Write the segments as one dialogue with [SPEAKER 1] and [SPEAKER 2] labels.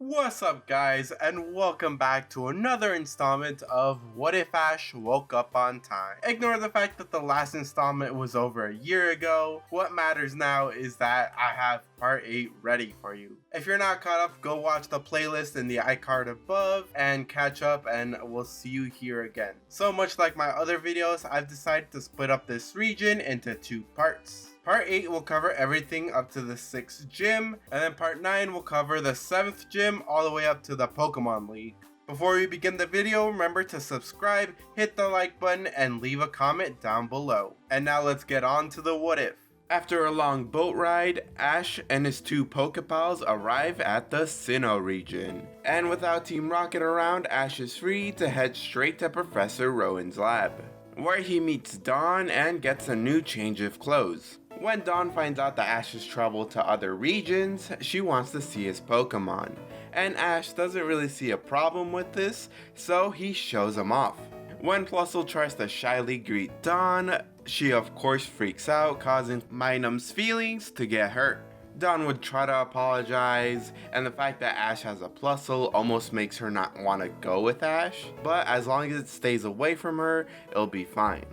[SPEAKER 1] What's up, guys, and welcome back to another installment of What If Ash Woke Up on Time. Ignore the fact that the last installment was over a year ago. What matters now is that I have part 8 ready for you. If you're not caught up, go watch the playlist in the iCard above and catch up, and we'll see you here again. So much like my other videos, I've decided to split up this region into 2 parts. Part 8 will cover everything up to the 6th gym, and then Part 9 will cover the 7th gym all the way up to the Pokemon League. Before we begin the video, remember to subscribe, hit the like button, and leave a comment down below. And now let's get on to the what if. After a long boat ride, Ash and his 2 Pokepals arrive at the Sinnoh region. And without Team Rocket around, Ash is free to head straight to Professor Rowan's lab, where he meets Dawn and gets a new change of clothes. When Dawn finds out that Ash has traveled to other regions, she wants to see his Pokemon, and Ash doesn't really see a problem with this, so he shows him off. When Plusle tries to shyly greet Dawn, she of course freaks out, causing Minum's feelings to get hurt. Dawn would try to apologize, and the fact that Ash has a Plusle almost makes her not want to go with Ash, but as long as it stays away from her, it'll be fine.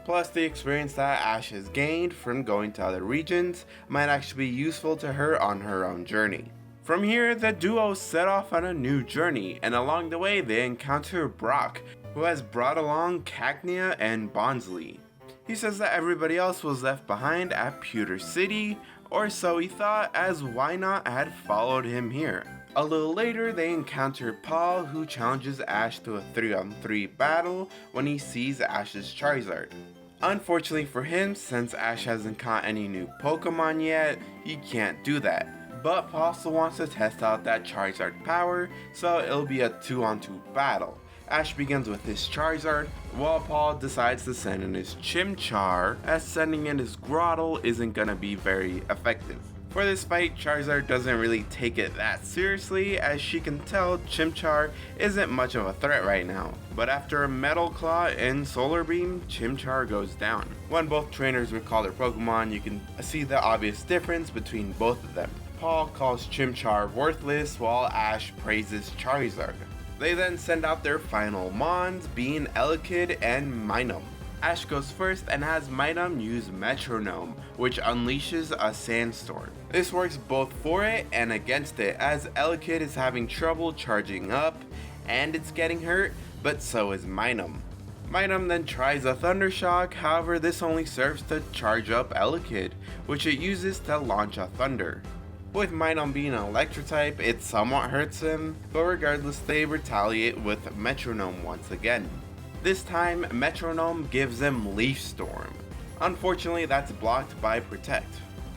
[SPEAKER 1] Plus, the experience that Ash has gained from going to other regions might actually be useful to her on her own journey. From here, the duo set off on a new journey, and along the way they encounter Brock, who has brought along Cacnea and Bonsly. He says that everybody else was left behind at Pewter City, or so he thought, as why not had followed him here. A little later, they encounter Paul, who challenges Ash to a 3-on-3 battle when he sees Ash's Charizard. Unfortunately for him, since Ash hasn't caught any new Pokemon yet, he can't do that. But Paul still wants to test out that Charizard power, so it'll be a 2-on-2 battle. Ash begins with his Charizard, while Paul decides to send in his Chimchar, as sending in his Grotle isn't gonna be very effective. For this fight, Charizard doesn't really take it that seriously, as she can tell Chimchar isn't much of a threat right now. But after a Metal Claw and Solar Beam, Chimchar goes down. When both trainers recall their Pokemon, you can see the obvious difference between both of them. Paul calls Chimchar worthless, while Ash praises Charizard. They then send out their final Mons, being Elekid and Minun. Ash goes first and has Minun use Metronome, which unleashes a sandstorm. This works both for it and against it, as Elekid is having trouble charging up, and it's getting hurt, but so is Minun. Minun then tries a Thunder Shock, however this only serves to charge up Elekid, which it uses to launch a Thunder. With Minun being an Electric type, it somewhat hurts him, but regardless they retaliate with Metronome once again. This time, Metronome gives him Leaf Storm. Unfortunately, that's blocked by Protect.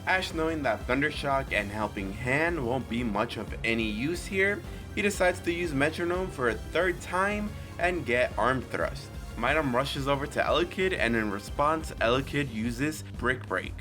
[SPEAKER 1] Ash, knowing that Thunder Shock and Helping Hand won't be much of any use here, he decides to use Metronome for a 3rd time and get Arm Thrust. Minun rushes over to Elekid, and in response, Elekid uses Brick Break.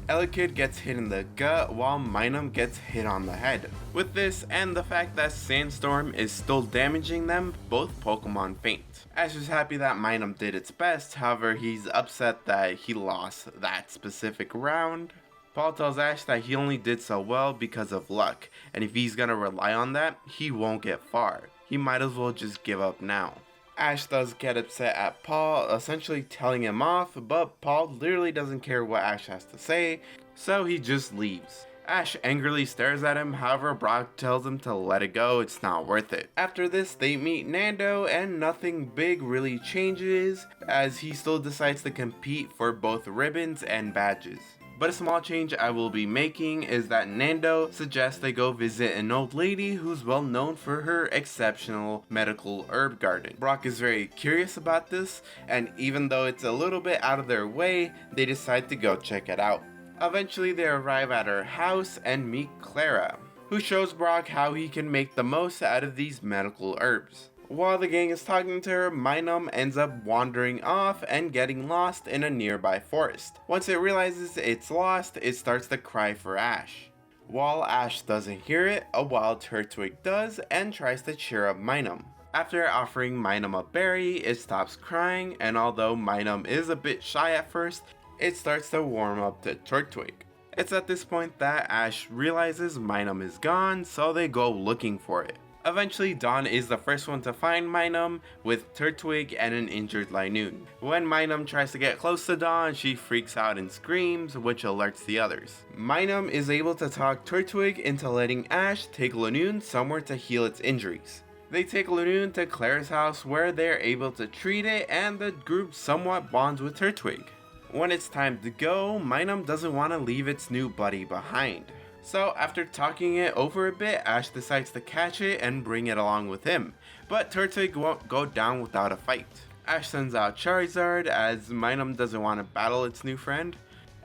[SPEAKER 1] Elekid gets hit in the gut while Minun gets hit on the head. With this and the fact that Sandstorm is still damaging them, both Pokemon faint. Ash is happy that Minun did its best, however he's upset that he lost that specific round. Paul tells Ash that he only did so well because of luck, and if he's gonna rely on that, he won't get far. He might as well just give up now. Ash does get upset at Paul, essentially telling him off, but Paul literally doesn't care what Ash has to say, so he just leaves. Ash angrily stares at him, however Brock tells him to let it go, it's not worth it. After this, they meet Nando, and nothing big really changes, as he still decides to compete for both ribbons and badges. But a small change I will be making is that Nando suggests they go visit an old lady who's well known for her exceptional medical herb garden. Brock is very curious about this, and even though it's a little bit out of their way, they decide to go check it out. Eventually they arrive at her house and meet Clara, who shows Brock how he can make the most out of these medical herbs. While the gang is talking to her, Minun ends up wandering off and getting lost in a nearby forest. Once it realizes it's lost, it starts to cry for Ash. While Ash doesn't hear it, a wild Turtwig does and tries to cheer up Minun. After offering Minun a berry, it stops crying, and although Minun is a bit shy at first, it starts to warm up to Turtwig. It's at this point that Ash realizes Minun is gone, so they go looking for it. Eventually, Dawn is the first one to find Minun with Turtwig and an injured Linoon. When Minun tries to get close to Dawn, she freaks out and screams, which alerts the others. Minun is able to talk Turtwig into letting Ash take Linoon somewhere to heal its injuries. They take Linoon to Claire's house where they're able to treat it, and the group somewhat bonds with Turtwig. When it's time to go, Minun doesn't want to leave its new buddy behind. So after talking it over a bit, Ash decides to catch it and bring it along with him, but Turtwig won't go down without a fight. Ash sends out Charizard as Minun doesn't want to battle its new friend,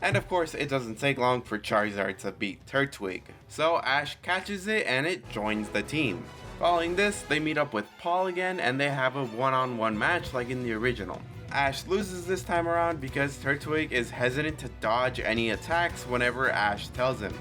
[SPEAKER 1] and of course it doesn't take long for Charizard to beat Turtwig. So Ash catches it and it joins the team. Following this, they meet up with Paul again and they have a one-on-one match like in the original. Ash loses this time around because Turtwig is hesitant to dodge any attacks whenever Ash tells him.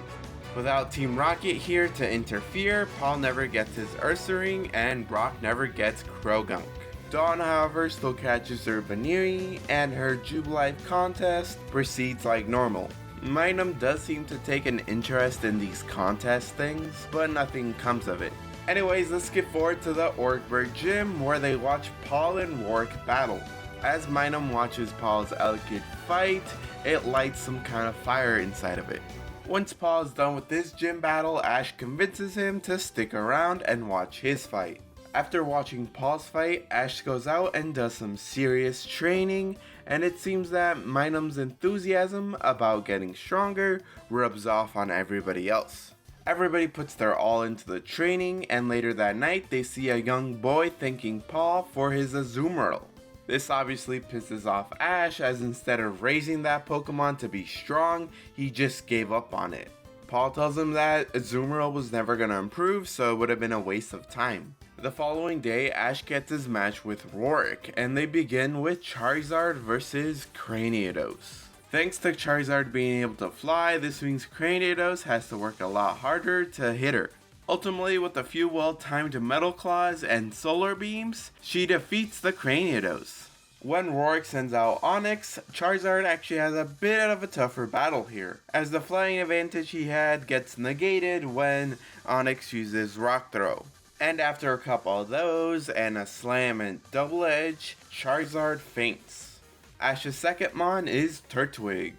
[SPEAKER 1] Without Team Rocket here to interfere, Paul never gets his Ursaring and Brock never gets Krogunk. Dawn, however, still catches her Veneeri and her Jubilife contest proceeds like normal. Minun does seem to take an interest in these contest things, but nothing comes of it. Anyways, let's skip forward to the Orkberg gym where they watch Paul and Rourke battle. As Minun watches Paul's Elekid fight, it lights some kind of fire inside of it. Once Paul is done with this gym battle, Ash convinces him to stick around and watch his fight. After watching Paul's fight, Ash goes out and does some serious training, and it seems that Minun's enthusiasm about getting stronger rubs off on everybody else. Everybody puts their all into the training, and later that night they see a young boy thanking Paul for his Azumarill. This obviously pisses off Ash, as instead of raising that Pokemon to be strong, he just gave up on it. Paul tells him that Azumarill was never gonna improve, so it would have been a waste of time. The following day, Ash gets his match with Rourke, and they begin with Charizard versus Cranidos. Thanks to Charizard being able to fly, this means Cranidos has to work a lot harder to hit her. Ultimately, with a few well-timed Metal Claws and Solar Beams, she defeats the Cranidos. When Rourke sends out Onix, Charizard actually has a bit of a tougher battle here, as the flying advantage he had gets negated when Onix uses Rock Throw. And after a couple of those, and a Slam and Double Edge, Charizard faints. Ash's second Mon is Turtwig.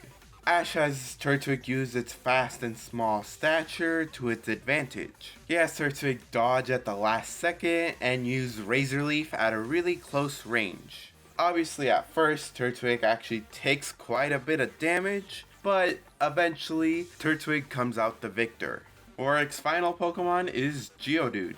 [SPEAKER 1] Ash has Turtwig use its fast and small stature to its advantage. He has Turtwig dodge at the last second and use Razor Leaf at a really close range. Obviously at first, Turtwig actually takes quite a bit of damage, but eventually Turtwig comes out the victor. Rourke's final Pokemon is Geodude.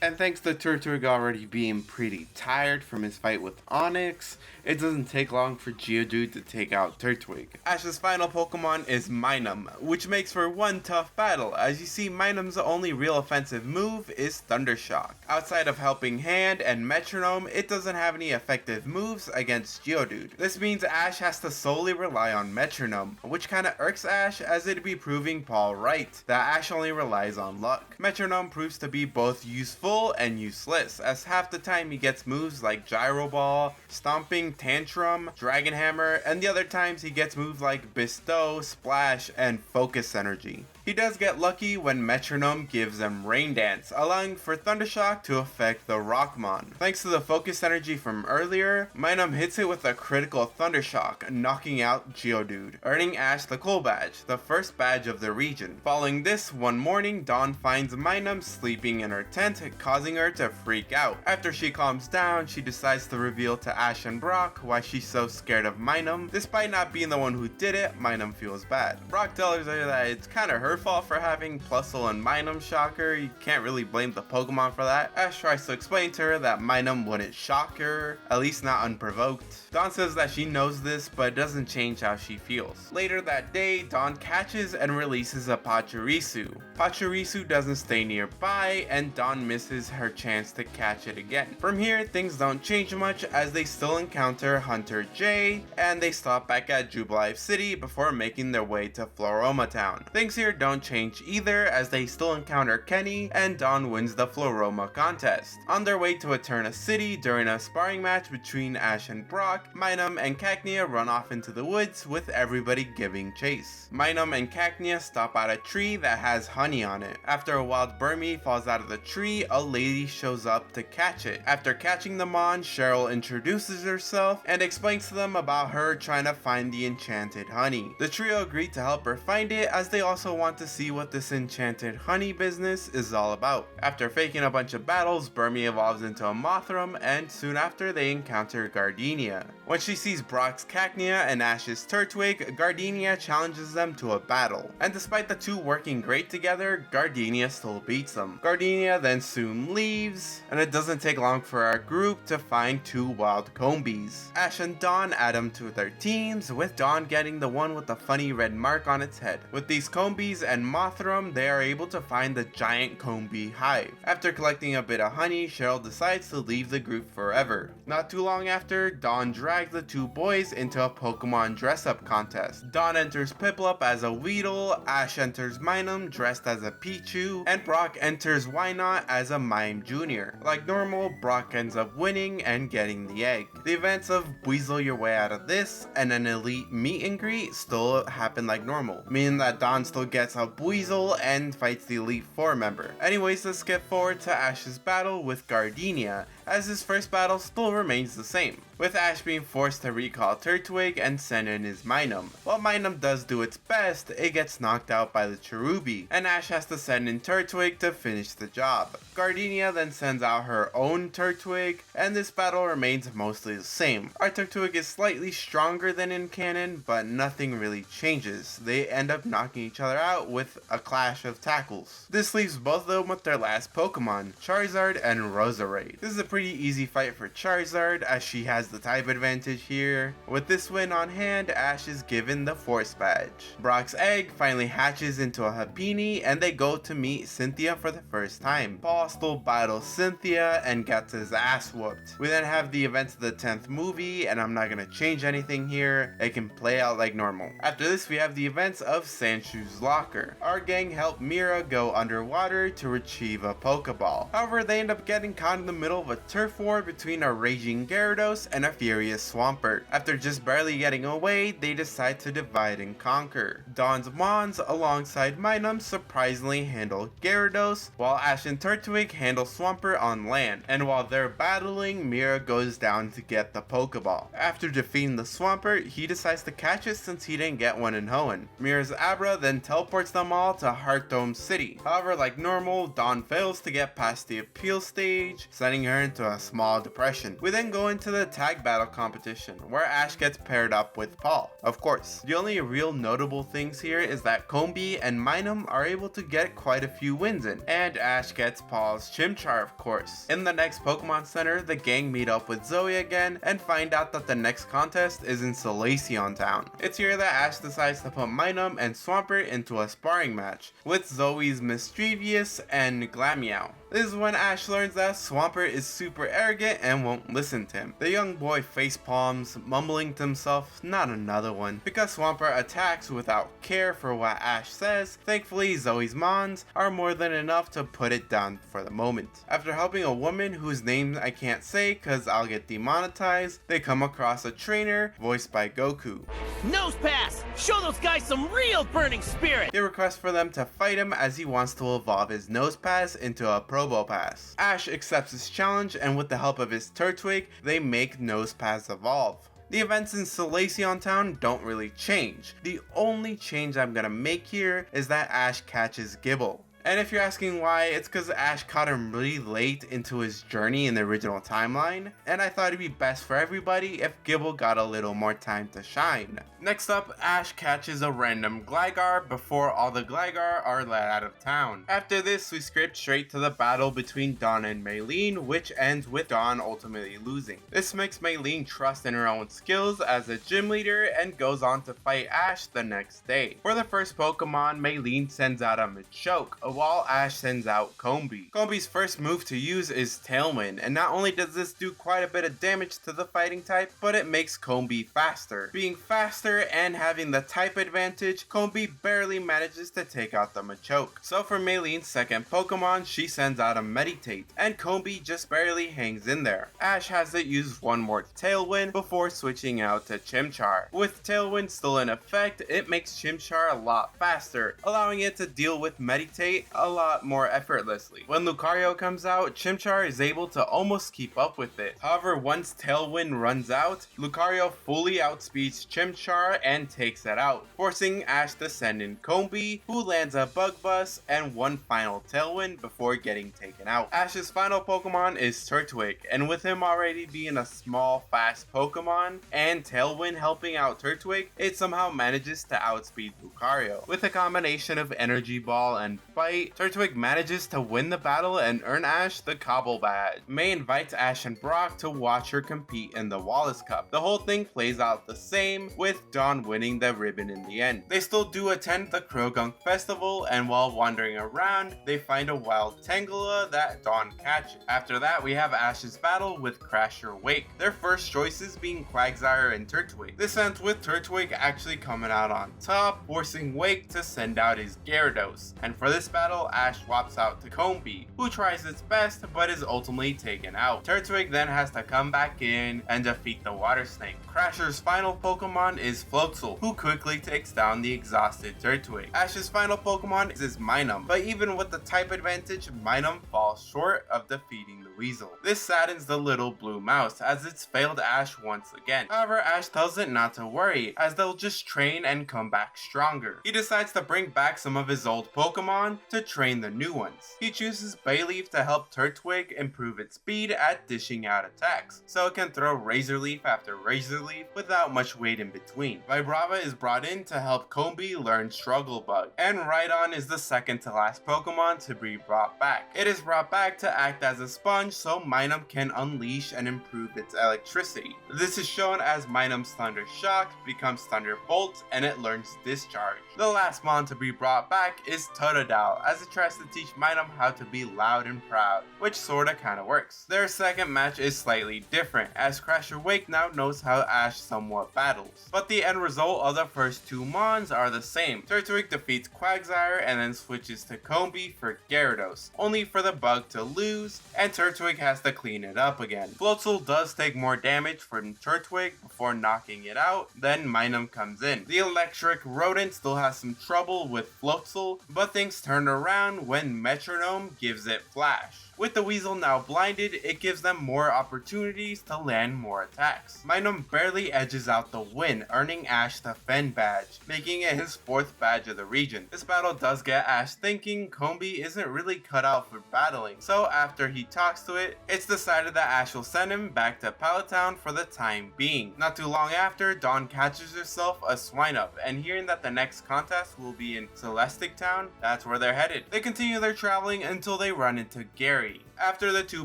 [SPEAKER 1] And thanks to Turtwig already being pretty tired from his fight with Onix, it doesn't take long for Geodude to take out Turtwig. Ash's final Pokemon is Minun, which makes for one tough battle, as you see Minun's only real offensive move is Thundershock. Outside of Helping Hand and Metronome, it doesn't have any effective moves against Geodude. This means Ash has to solely rely on Metronome, which kinda irks Ash as it'd be proving Paul right, that Ash only relies on luck. Metronome proves to be both useful and useless, as half the time he gets moves like Gyro Ball, Stomping, Tantrum, Dragon Hammer, and the other times he gets moves like Bestow, Splash, and Focus Energy. He does get lucky when Metronome gives him Rain Dance, allowing for Thundershock to affect the Rockmon. Thanks to the Focus Energy from earlier, Minun hits it with a critical Thundershock, knocking out Geodude, earning Ash the Cool Badge, the first badge of the region. Following this, one morning, Dawn finds Minun sleeping in her tent, causing her to freak out. After she calms down, she decides to reveal to Ash and Brock why she's so scared of Minun. Despite not being the one who did it, Minun feels bad. Brock tells her that it's kinda her fault for having Plusle and Minun shock her. You can't really blame the Pokemon for that. Ash tries to explain to her that Minun wouldn't shock her, at least not unprovoked. Dawn says that she knows this, but it doesn't change how she feels. Later that day, Dawn catches and releases a Pachirisu. Pachirisu doesn't stay nearby, and Dawn misses her chance to catch it again. From here, things don't change much as they still encounter Hunter J, and they stop back at Jubilife City before making their way to Floroma Town. Things here don't don't change either, as they still encounter Kenny, and Dawn wins the Floroma contest. On their way to Eterna City during a sparring match between Ash and Brock, Minun and Cacnea run off into the woods with everybody giving chase. Minun and Cacnea stop at a tree that has honey on it. After a wild Burmy falls out of the tree, a lady shows up to catch it. After catching them on, Cheryl introduces herself and explains to them about her trying to find the enchanted honey. The trio agree to help her find it, as they also want to see what this enchanted honey business is all about. After faking a bunch of battles, Burmy evolves into a Mothram, and soon after they encounter Gardenia. When she sees Brock's Cacnea and Ash's Turtwig, Gardenia challenges them to a battle, and despite the two working great together, Gardenia still beats them. Gardenia then soon leaves, and it doesn't take long for our group to find two wild Combies. Ash and Dawn add them to their teams, with Dawn getting the one with the funny red mark on its head. With these Combies and Mothram, they are able to find the giant Combi hive. After collecting a bit of honey, Cheryl decides to leave the group forever. Not too long after, Dawn drags the two boys into a Pokemon dress-up contest. Dawn enters Piplup as a Weedle, Ash enters Minun dressed as a Pichu, and Brock enters Wynot as a Mime Jr. Like normal, Brock ends up winning and getting the egg. The events of weasel your way out of this and an elite meet and greet still happen like normal, meaning that Dawn still gets a Weasel and fights the Elite Four member. Anyways, let's skip forward to Ash's battle with Gardenia, as his first battle still remains the same, with Ash being forced to recall Turtwig and send in his Minun. While Minun does do its best, it gets knocked out by the Cherubi, and Ash has to send in Turtwig to finish the job. Gardenia then sends out her own Turtwig, and this battle remains mostly the same. Our Turtwig is slightly stronger than in canon, but nothing really changes. They end up knocking each other out with a clash of tackles. This leaves both of them with their last Pokemon, Charizard and Roserade. This is a pretty easy fight for Charizard, as she has the type advantage here. With this win on hand, Ash is given the Force Badge. Brock's egg finally hatches into a Happiny, and they go to meet Cynthia for the first time. Paul still battles Cynthia and gets his ass whooped. We then have the events of the 10th movie, and I'm not gonna change anything here. It can play out like normal. After this, we have the events of Sandshoe's locker. Our gang helped Mira go underwater to retrieve a Pokeball. However, they end up getting caught in the middle of a turf war between a raging Gyarados and a furious Swampert. After just barely getting away, they decide to divide and conquer. Dawn's Mons alongside Minun surprisingly handle Gyarados, while Ash and Turtwig handle Swampert on land, and while they're battling, Mira goes down to get the Pokeball. After defeating the Swampert, he decides to catch it since he didn't get one in Hoenn. Mira's Abra then teleports them all to Heartdome City. However, like normal, Dawn fails to get past the appeal stage, sending her into a small depression. We then go into the tag battle competition, where Ash gets paired up with Paul. Of course, the only real notable things here is that Combi and Minun are able to get quite a few wins in, and Ash gets Paul's Chimchar, of course. In the next Pokemon Center, the gang meet up with Zoe again and find out that the next contest is in Solaceon Town. It's here that Ash decides to put Minun and Swampert into a sparring match, with Zoe's Mischievous and Glameow. This is when Ash learns that Swampert is super arrogant and won't listen to him. The young boy facepalms, mumbling to himself, not another one, because Swampert attacks without care for what Ash says. Thankfully, Zoe's Mons are more than enough to put it down for the moment. After helping a woman whose name I can't say cause I'll get demonetized, they come across a trainer voiced by Goku.
[SPEAKER 2] Nose pass! Show those guys some real burning spirit!
[SPEAKER 1] They request for them to fight him as he wants to evolve his Nosepass into a Probopass. Ash accepts his challenge, and with the help of his Turtwig, they make Nosepass evolve. The events in Solaceon Town don't really change. The only change I'm gonna make here is that Ash catches Gibble. And if you're asking why, it's because Ash caught him really late into his journey in the original timeline, and I thought it'd be best for everybody if Gibble got a little more time to shine. Next up, Ash catches a random Gligar before all the Gligar are let out of town. After this, we skip straight to the battle between Dawn and Maylene, which ends with Dawn ultimately losing. This makes Maylene trust in her own skills as a gym leader and goes on to fight Ash the next day. For the first Pokemon, Maylene sends out a Machoke, while Ash sends out Combi. Combi's first move to use is Tailwind, and not only does this do quite a bit of damage to the fighting type, but it makes Combi faster. Being faster and having the type advantage, Combi barely manages to take out the Machoke. So for Maylene's second Pokemon, she sends out a Meditate, and Combi just barely hangs in there. Ash has it use one more Tailwind before switching out to Chimchar. With Tailwind still in effect, it makes Chimchar a lot faster, allowing it to deal with Meditate a lot more effortlessly. When Lucario comes out, Chimchar is able to almost keep up with it. However, once Tailwind runs out, Lucario fully outspeeds Chimchar and takes it out, forcing Ash to send in Combi, who lands a Bug Buzz and one final Tailwind before getting taken out. Ash's final Pokemon is Turtwig, and with him already being a small, fast Pokemon, and Tailwind helping out Turtwig, it somehow manages to outspeed Lucario. With a combination of Energy Ball and Fight, Turtwig manages to win the battle and earn Ash the Cobble Badge. May invites Ash and Brock to watch her compete in the Wallace Cup. The whole thing plays out the same, with Dawn winning the ribbon in the end. They still do attend the Croagunk Festival, and while wandering around, they find a wild Tangela that Dawn catches. After that, we have Ash's battle with Crasher Wake, their first choices being Quagsire and Turtwig. This ends with Turtwig actually coming out on top, forcing Wake to send out his Gyarados. And for this battle, Ash swaps out to Combi, who tries its best but is ultimately taken out. Turtwig then has to come back in and defeat the Water Snake. Crasher's final Pokemon is Floatzel, who quickly takes down the exhausted Turtwig. Ash's final Pokemon is Minun, but even with the type advantage, Minun falls short of defeating the Weasel. This saddens the little blue mouse, as it's failed Ash once again. However, Ash tells it not to worry, as they'll just train and come back stronger. He decides to bring back some of his old Pokemon to train the new ones. He chooses Bayleaf to help Turtwig improve its speed at dishing out attacks, so it can throw Razor Leaf after Razor Leaf without much weight in between. Vibrava is brought in to help Combi learn Struggle Bug, and Rhydon is the second to last Pokemon to be brought back. It is brought back to act as a sponge so Minun can unleash and improve its electricity. This is shown as Minun's Thunder Shock becomes Thunderbolt, and it learns Discharge. The last mon to be brought back is Totodile, as it tries to teach Minun how to be loud and proud, which sorta kinda works. Their second match is slightly different, as Crasher Wake now knows how Ash somewhat battles, but the end result of the first two mons are the same. Turtwig defeats Quagsire and then switches to Combi for Gyarados, only for the bug to lose, and Turtwig has to clean it up again. Floatzel does take more damage from Turtwig before knocking it out, then Minun comes in. The electric rodent still has some trouble with Floatzel, but things turn around when Metronome gives it Flash. With the Weasel now blinded, it gives them more opportunities to land more attacks. Minun barely edges out the win, earning Ash the Fen badge, making it his 4th badge of the region. This battle does get Ash thinking Combi isn't really cut out for battling, so after he talks to it, it's decided that Ash will send him back to Pallet Town for the time being. Not too long after, Dawn catches herself a Swinub, and hearing that the next contest will be in Celestic Town, that's where they're headed. They continue their traveling until they run into Gary. After the two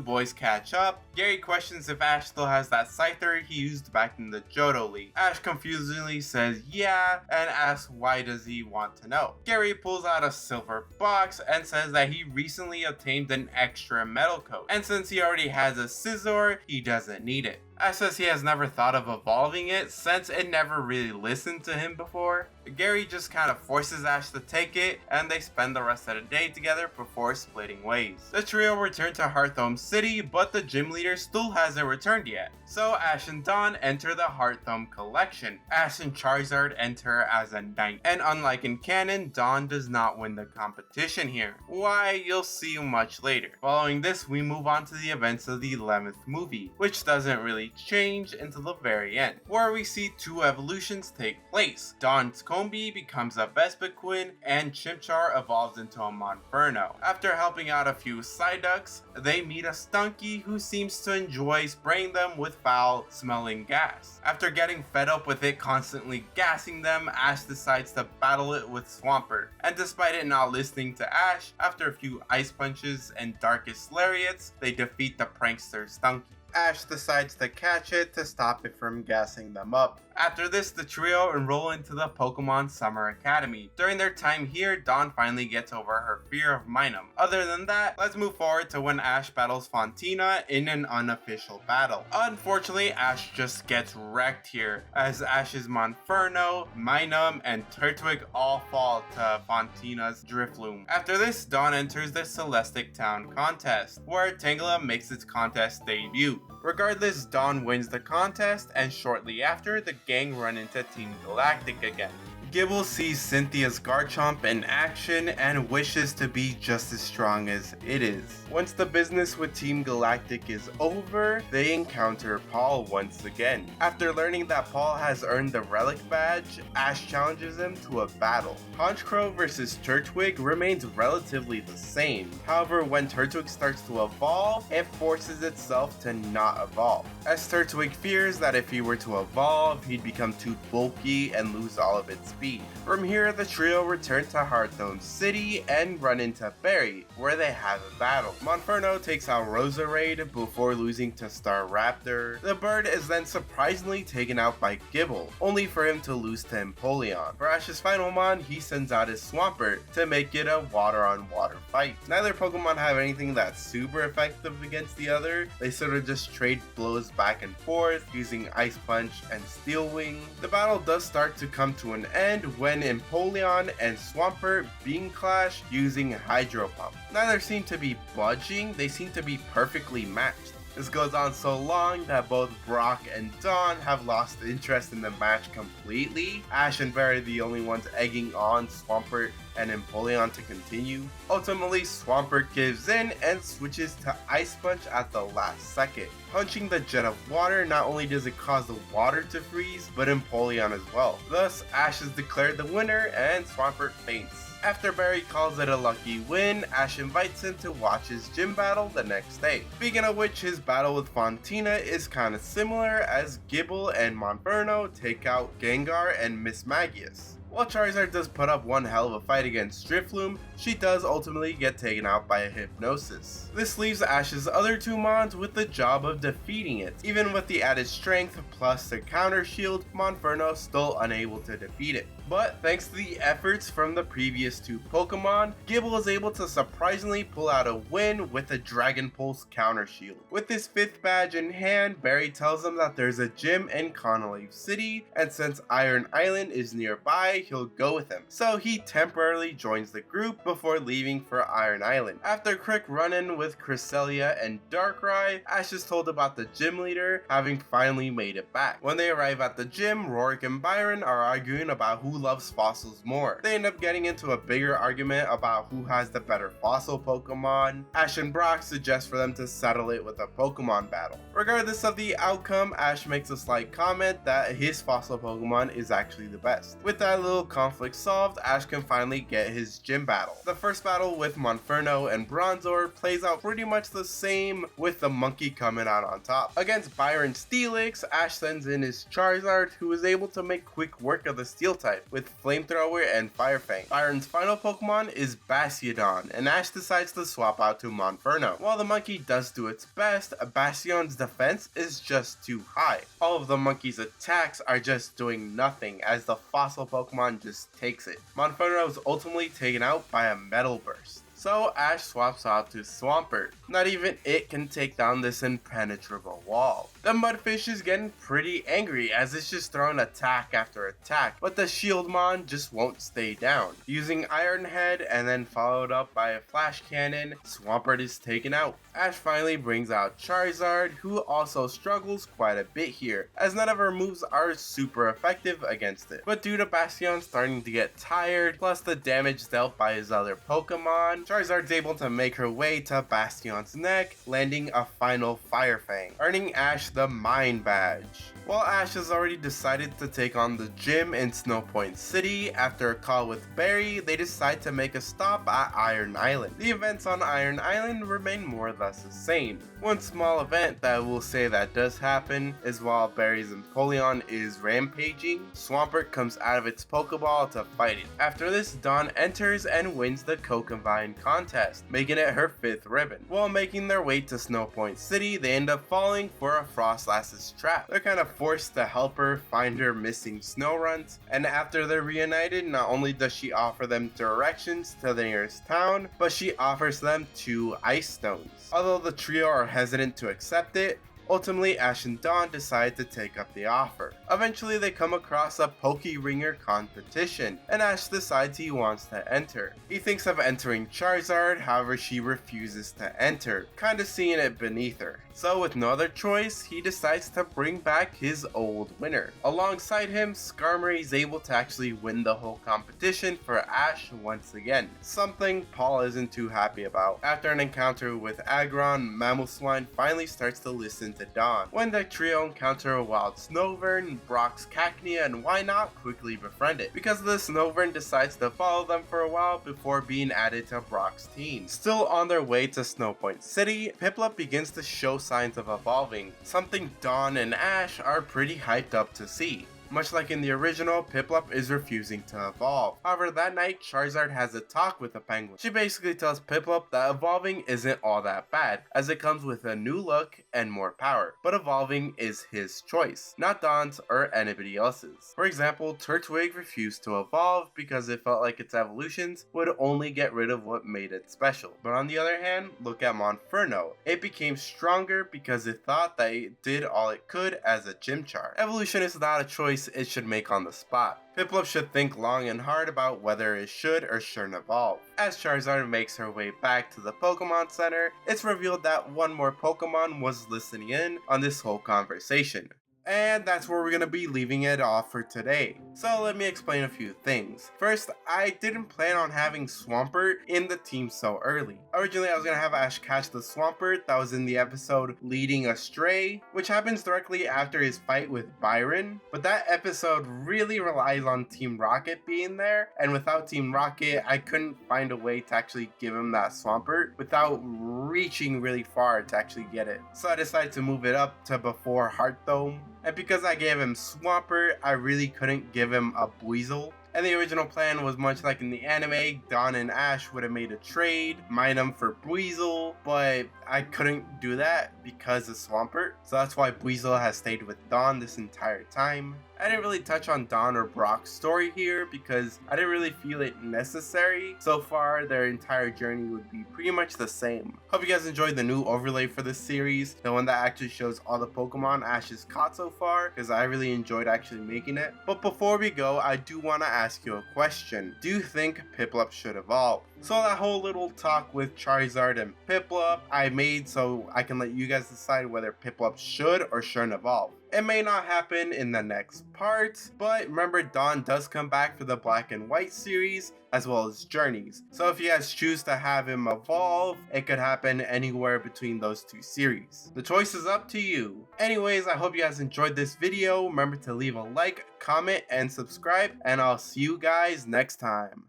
[SPEAKER 1] boys catch up, Gary questions if Ash still has that Scyther he used back in the Johto League. Ash confusingly says yeah, and asks why does he want to know. Gary pulls out a silver box and says that he recently obtained an extra metal coat, and since he already has a Scizor, he doesn't need it. Ash says he has never thought of evolving it since it never really listened to him before. Gary just kind of forces Ash to take it, and they spend the rest of the day together before splitting ways. The trio return to Hearthome City, but the gym leader still hasn't returned yet. So Ash and Dawn enter the Hearthome collection. Ash and Charizard enter as a knight, and unlike in canon, Dawn does not win the competition here. Why, you'll see much later. Following this, we move on to the events of the 11th movie, which doesn't really change until the very end, where we see two evolutions take place. Dawn's Combi becomes a Vespiquen, and Chimchar evolves into a Monferno. After helping out a few Psyducks, they meet a Stunky who seems to enjoy spraying them with foul-smelling gas. After getting fed up with it constantly gassing them, Ash decides to battle it with Swampert, and despite it not listening to Ash, after a few Ice Punches and Darkest Lariats, they defeat the prankster Stunky. Ash decides to catch it to stop it from gassing them up. After this, the trio enroll into the Pokemon Summer Academy. During their time here, Dawn finally gets over her fear of Minun. Other than that, let's move forward to when Ash battles Fantina in an unofficial battle. Unfortunately, Ash just gets wrecked here, as Ash's Monferno, Minun, and Turtwig all fall to Fantina's Drifloon. After this, Dawn enters the Celestic Town contest, where Tangela makes its contest debut. Regardless, Dawn wins the contest, and shortly after, the gang run into Team Galactic again. Gible sees Cynthia's Garchomp in action and wishes to be just as strong as it is. Once the business with Team Galactic is over, they encounter Paul once again. After learning that Paul has earned the Relic Badge, Ash challenges him to a battle. Honchkrow vs Turtwig remains relatively the same. However, when Turtwig starts to evolve, it forces itself to not evolve, as Turtwig fears that if he were to evolve, he'd become too bulky and lose all of its speed. From here, the trio return to Hearthstone City and run into Barry, where they have a battle. Monferno takes out Roserade before losing to Staraptor. The bird is then surprisingly taken out by Gible, only for him to lose to Empoleon. For Ash's final mon, he sends out his Swampert to make it a water-on-water fight. Neither Pokemon have anything that's super effective against the other. They sort of just trade blows back and forth using Ice Punch and Steel Wing. The battle does start to come to an end when Empoleon and Swampert beam clash using Hydro Pump. Neither seem to be budging, they seem to be perfectly matched. This goes on so long that both Brock and Dawn have lost interest in the match completely. Ash and Barry are the only ones egging on Swampert and Empoleon to continue. Ultimately, Swampert gives in and switches to Ice Punch at the last second. Punching the jet of water, not only does it cause the water to freeze, but Empoleon as well. Thus, Ash is declared the winner and Swampert faints. After Barry calls it a lucky win, Ash invites him to watch his gym battle the next day. Speaking of which, his battle with Fantina is kinda similar, as Gible and Monferno take out Gengar and Mismagius. While Charizard does put up one hell of a fight against Drifloon, she does ultimately get taken out by a Hypnosis. This leaves Ash's other two mons with the job of defeating it. Even with the added strength plus the counter shield, Monferno still unable to defeat it. But thanks to the efforts from the previous two Pokemon, Gible is able to surprisingly pull out a win with a Dragon Pulse counter shield. With his 5th badge in hand, Barry tells him that there's a gym in Conolave City, and since Iron Island is nearby, he'll go with him. So he temporarily joins the group before leaving for Iron Island. After a quick run-in with Cresselia and Darkrai, Ash is told about the gym leader having finally made it back. When they arrive at the gym, Rorik and Byron are arguing about who loves fossils more. They end up getting into a bigger argument about who has the better fossil Pokemon. Ash and Brock suggest for them to settle it with a Pokemon battle. Regardless of the outcome, Ash makes a slight comment that his fossil Pokemon is actually the best. With that little conflict solved, Ash can finally get his gym battle. The first battle with Monferno and Bronzor plays out pretty much the same, with the monkey coming out on top. Against Byron Steelix, Ash sends in his Charizard, who is able to make quick work of the Steel type with Flamethrower and Fire Fang. Byron's final Pokemon is Bastiodon, and Ash decides to swap out to Monferno. While the monkey does do its best, Bastion's defense is just too high. All of the monkey's attacks are just doing nothing, as the fossil Pokemon just takes it. Monferno is ultimately taken out by a Metal Burst. So Ash swaps out to Swampert. Not even it can take down this impenetrable wall. The Mudfish is getting pretty angry, as it's just throwing attack after attack, but the Shieldmon just won't stay down. Using Iron Head and then followed up by a Flash Cannon, Swampert is taken out. Ash finally brings out Charizard, who also struggles quite a bit here, as none of her moves are super effective against it. But due to Bastion starting to get tired, plus the damage dealt by his other Pokemon, Charizard's able to make her way to Bastion's neck, landing a final Fire Fang, earning Ash the Mine Badge. While Ash has already decided to take on the gym in Snowpoint City, after a call with Barry, they decide to make a stop at Iron Island. The events on Iron Island remain more or less the same. One small event that we'll say that does happen is while Barry's Empoleon is rampaging, Swampert comes out of its Pokeball to fight it. After this, Dawn enters and wins the Combine contest, making it her 5th ribbon. While making their way to Snow Point City, they end up falling for a Frostlass's trap. They're kind of forced to help her find her missing Snorunt, and after they're reunited, not only does she offer them directions to the nearest town, but she offers them 2 Ice Stones. Although the trio are hesitant to accept it, ultimately Ash and Dawn decide to take up the offer. Eventually they come across a Ringer competition, and Ash decides he wants to enter. He thinks of entering Charizard, however she refuses to enter, kinda seeing it beneath her. So with no other choice, he decides to bring back his old winner. Alongside him, Skarmory is able to actually win the whole competition for Ash once again, something Paul isn't too happy about. After an encounter with Aggron, Mamoswine finally starts to listen to Dawn. When the trio encounter a wild Snowvern, Brock's Cacnea and Wynaut quickly befriend it. Because of this, Snowvern decides to follow them for a while before being added to Brock's team. Still on their way to Snow Point City, Piplup begins to show signs of evolving, something Dawn and Ash are pretty hyped up to see. Much like in the original, Piplup is refusing to evolve. However, that night, Charizard has a talk with the penguin. She basically tells Piplup that evolving isn't all that bad, as it comes with a new look and more power, but evolving is his choice, not Dawn's or anybody else's. For example, Turtwig refused to evolve because it felt like its evolutions would only get rid of what made it special. But on the other hand, look at Monferno. It became stronger because it thought that it did all it could as a Chimchar. Evolution is not a choice it should make on the spot. Piplup should think long and hard about whether it should or shouldn't evolve. As Charizard makes her way back to the Pokemon Center, it's revealed that one more Pokemon was listening in on this whole conversation. And that's where we're going to be leaving it off for today. So let me explain a few things. First, I didn't plan on having Swampert in the team so early. Originally, I was going to have Ash catch the Swampert that was in the episode Leading Astray, which happens directly after his fight with Byron. But that episode really relies on Team Rocket being there, and without Team Rocket, I couldn't find a way to actually give him that Swampert without reaching really far to actually get it. So I decided to move it up to before Heart Dome. And because I gave him Swampert, I really couldn't give him a Buizel. And the original plan was much like in the anime, Dawn and Ash would have made a trade, mine him for Buizel, but I couldn't do that because of Swampert. So that's why Buizel has stayed with Dawn this entire time. I didn't really touch on Dawn or Brock's story here because I didn't really feel it necessary. So far, their entire journey would be pretty much the same. Hope you guys enjoyed the new overlay for this series, the one that actually shows all the Pokemon Ash has caught so far, because I really enjoyed actually making it. But before we go, I do want to ask you a question. Do you think Piplup should evolve? So that whole little talk with Charizard and Piplup I made so I can let you guys decide whether Piplup should or shouldn't evolve. It may not happen in the next part, but remember Dawn does come back for the Black and White series as well as Journeys. So if you guys choose to have him evolve, it could happen anywhere between those 2 series. The choice is up to you. Anyways, I hope you guys enjoyed this video. Remember to leave a like, comment, and subscribe, and I'll see you guys next time.